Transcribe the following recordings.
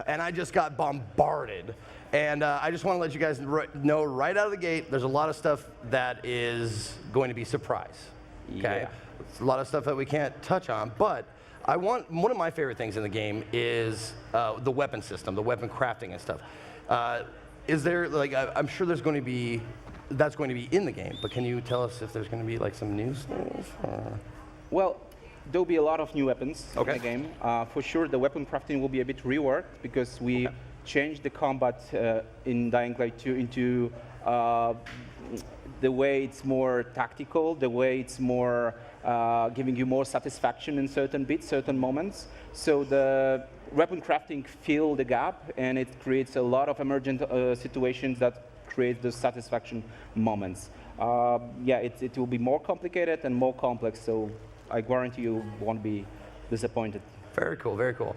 and I just got bombarded. And I just want to let you guys know right out of the gate, there's a lot of stuff that is going to be surprise. Okay? Yeah. It's a lot of stuff that we can't touch on, but one of my favorite things in the game is the weapon system, the weapon crafting and stuff. Is there, like, I'm sure there's going to be, that's going to be in the game, but can you tell us if there's going to be like some new stuff? Well, there'll be a lot of new weapons in the game. For sure, the weapon crafting will be a bit reworked because we changed the combat in Dying Light 2 into the way it's more tactical, the way it's more giving you more satisfaction in certain bits, certain moments. So the weapon crafting fills the gap, and it creates a lot of emergent situations that create the satisfaction moments. Yeah, it will be more complicated and more complex, so I guarantee you won't be disappointed. Very cool, very cool.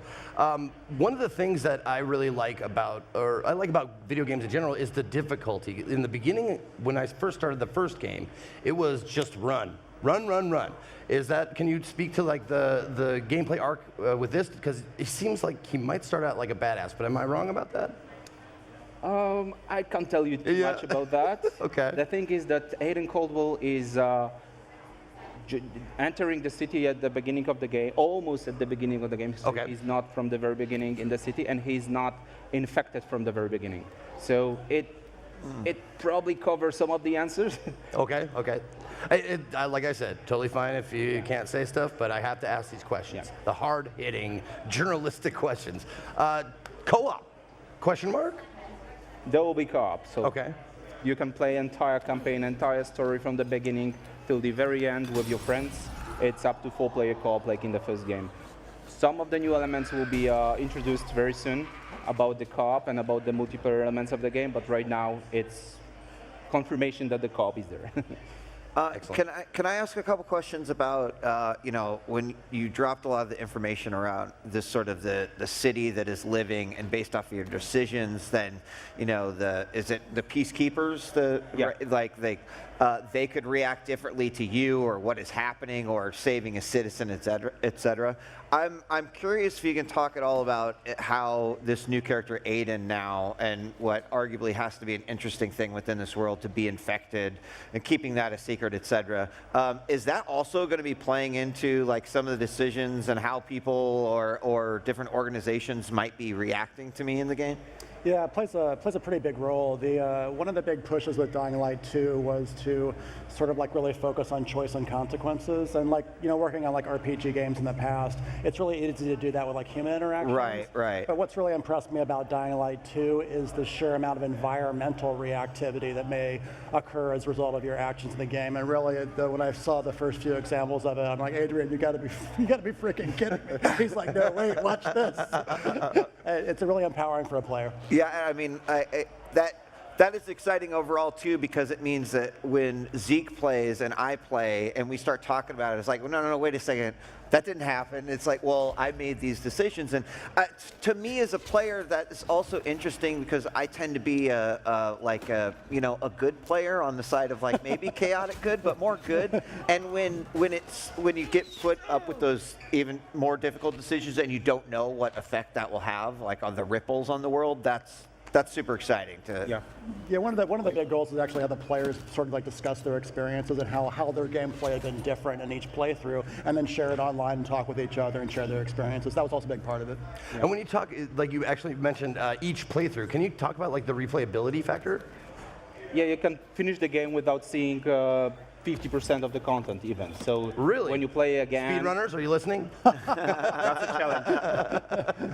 One of the things that I really like about, or I like about video games in general, is the difficulty. In the beginning, when I first started the first game, it was just run. Run, run, run. Is that, can you speak to like the gameplay arc with this? Because it seems like he might start out like a badass, but am I wrong about that? I can't tell you too much about that. Okay. The thing is that Aiden Caldwell is entering the city at the beginning of the game, almost at the beginning of the game. So he's not from the very beginning in the city, and he's not infected from the very beginning. So it probably covers some of the answers. Okay, okay. Like I said, totally fine if you can't say stuff, but I have to ask these questions. Yeah. The hard-hitting, journalistic questions. Co-op, question mark? There will be co-op, so okay. You can play entire campaign, entire story from the beginning till the very end with your friends. It's up to 4-player co-op like in the first game. Some of the new elements will be introduced very soon about the co-op and about the multiplayer elements of the game, but right now it's confirmation that the co-op is there. Can I ask a couple questions about, you know, when you dropped a lot of the information around this sort of the city that is living and based off of your decisions, then, you know, is it the peacekeepers, they could react differently to you or what is happening or saving a citizen, et cetera, et cetera. I'm curious if you can talk at all about how this new character Aiden now, and what arguably has to be an interesting thing within this world, to be infected and keeping that a secret, et cetera. Is that also going to be playing into like some of the decisions and how people or different organizations might be reacting to me in the game? Yeah, it plays a pretty big role. One of the big pushes with Dying Light 2 was to sort of like really focus on choice and consequences. And like, you know, working on like RPG games in the past, it's really easy to do that with like human interactions. Right, right. But what's really impressed me about Dying Light 2 is the sheer amount of environmental reactivity that may occur as a result of your actions in the game. And really, when I saw the first few examples of it, I'm like, Adrian, you got to be freaking kidding me. He's like, no, wait, watch this. It's really empowering for a player. Yeah, I mean, that is exciting overall too, because it means that when Zeke plays and I play and we start talking about it, it's like, well, no, wait a second, that didn't happen. It's like, well, I made these decisions, and to me as a player, that is also interesting because I tend to be a good player on the side of like maybe chaotic good, but more good. And when you get put up with those even more difficult decisions and you don't know what effect that will have, like on the ripples on the world, that's super exciting. Yeah, one of the big goals is actually have the players sort of like discuss their experiences and how their gameplay has been different in each playthrough, and then share it online and talk with each other and share their experiences. That was also a big part of it. Yeah. And when you talk, like you actually mentioned each playthrough, can you talk about like the replayability factor? Yeah, you can finish the game without seeing 50% of the content even. So really, when you play again, speedrunners, are you listening? That's a challenge.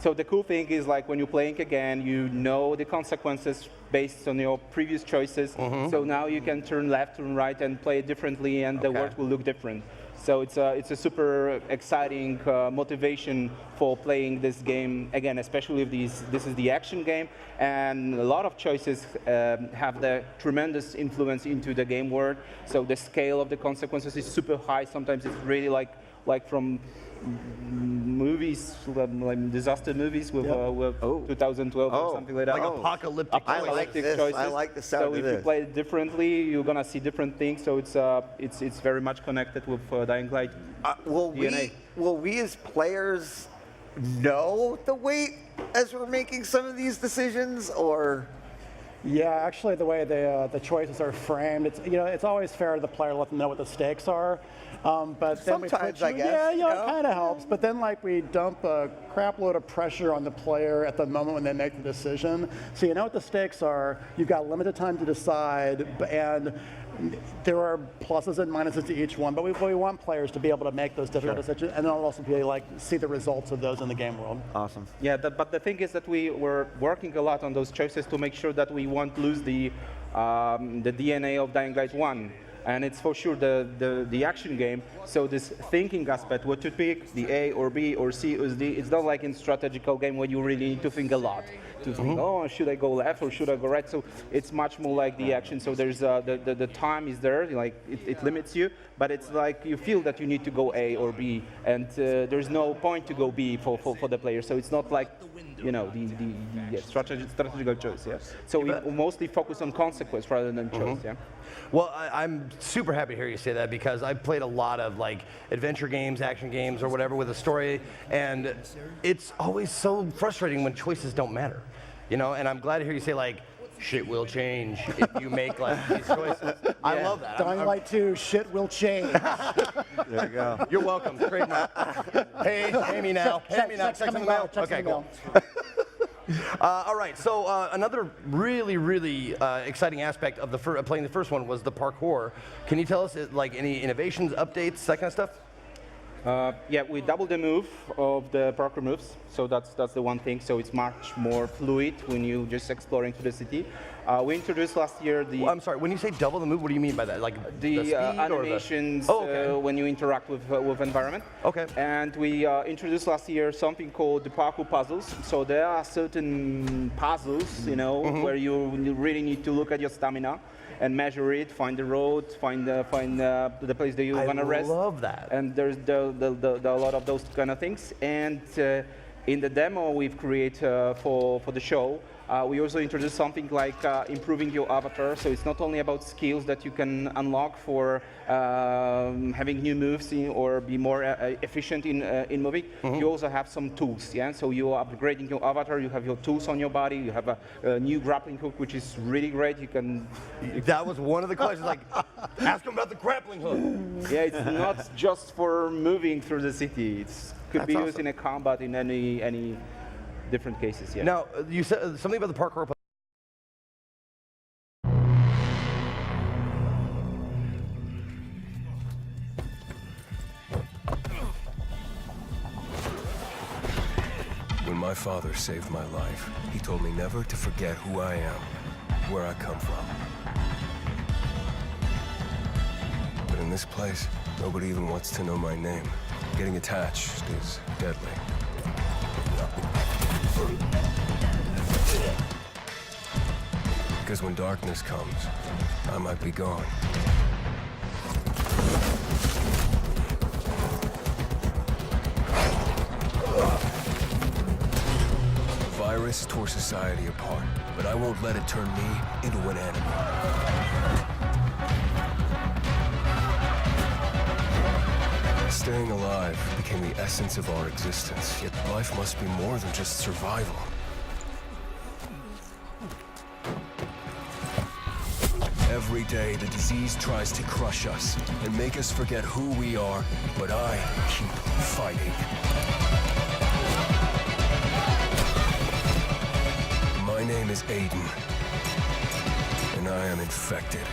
So the cool thing is, like, when you're playing again, you know the consequences based on your previous choices. So now you can turn left, turn right, and play it differently, and the world will look different. So it's a super exciting motivation for playing this game again, especially if this is the action game, and a lot of choices have the tremendous influence into the game world. So the scale of the consequences is super high. Sometimes it's really like from movies, like disaster movies with 2012 or something like that. Like apocalyptic I like this. choices. I like the sound so of if this. you play it differently, you're gonna see different things. So it's very much connected with Dying Light. Will we as players know the weight as we're making some of these decisions, or? Yeah, actually, the way the choices are framed, it's always fair to the player to let them know what the stakes are. But then Sometimes, we I put guess, it kind of helps. But then, we dump a crap load of pressure on the player at the moment when they make the decision. So you know what the stakes are. You've got limited time to decide, and there are pluses and minuses to each one. But we want players to be able to make those difficult decisions, and then also be see the results of those in the game world. Awesome. Yeah, but the thing is that we were working a lot on those choices to make sure that we won't lose the DNA of Dying Light 1. And it's for sure the action game. So this thinking aspect, what to pick, the A or B or C or D, it's not like in strategical game where you really need to think a lot. To think, oh, should I go left or should I go right? So it's much more like the action. So there's the time is there, it limits you, but it's like you feel that you need to go A or B, and there's no point to go B for the player. So it's not like the strategical choice. Yeah. So we mostly focus on consequence rather than choice. Yeah. Well, I'm super happy to hear you say that, because I've played a lot of adventure games, action games, or whatever with a story, and it's always so frustrating when choices don't matter, And I'm glad to hear you say shit will change if you make these choices. I love that. Dying Light 2, shit will change. There you go. You're welcome. Trademark. Pay me now. Pay me now. Check in the mail. Okay, cool. All right, so another really, really exciting aspect of playing the first one was the parkour. Can you tell us any innovations, updates, that kind of stuff? Yeah, we doubled the move of the parkour moves, so that's the one thing. So it's much more fluid when you just exploring to the city. We introduced last year the. I'm sorry. When you say double the move, what do you mean by that? The speed animations or the... when you interact with environment. Okay. And we introduced last year something called the parkour puzzles. So there are certain puzzles, where you really need to look at your stamina and measure it, find the road, find the place that you want to rest. I love that. And there's a lot of those kind of things. And in the demo we've created for the show, we also introduced something like improving your avatar. So it's not only about skills that you can unlock for having new moves or be more efficient in moving. You also have some tools. Yeah. So you are upgrading your avatar. You have your tools on your body. You have a new grappling hook, which is really great. You can. That was one of the questions. Ask them about the grappling hook. Yeah, it's not just for moving through the city. It could be used in a combat in any different cases. Yeah. Now, you said something about the parkour. When my father saved my life, he told me never to forget who I am, where I come from. But in this place, nobody even wants to know my name. Getting attached is deadly. Because when darkness comes, I might be gone. The virus tore society apart, but I won't let it turn me into an enemy. Staying alive became the essence of our existence, yet life must be more than just survival. Every day, the disease tries to crush us and make us forget who we are, but I keep fighting. My name is Aiden, and I am infected.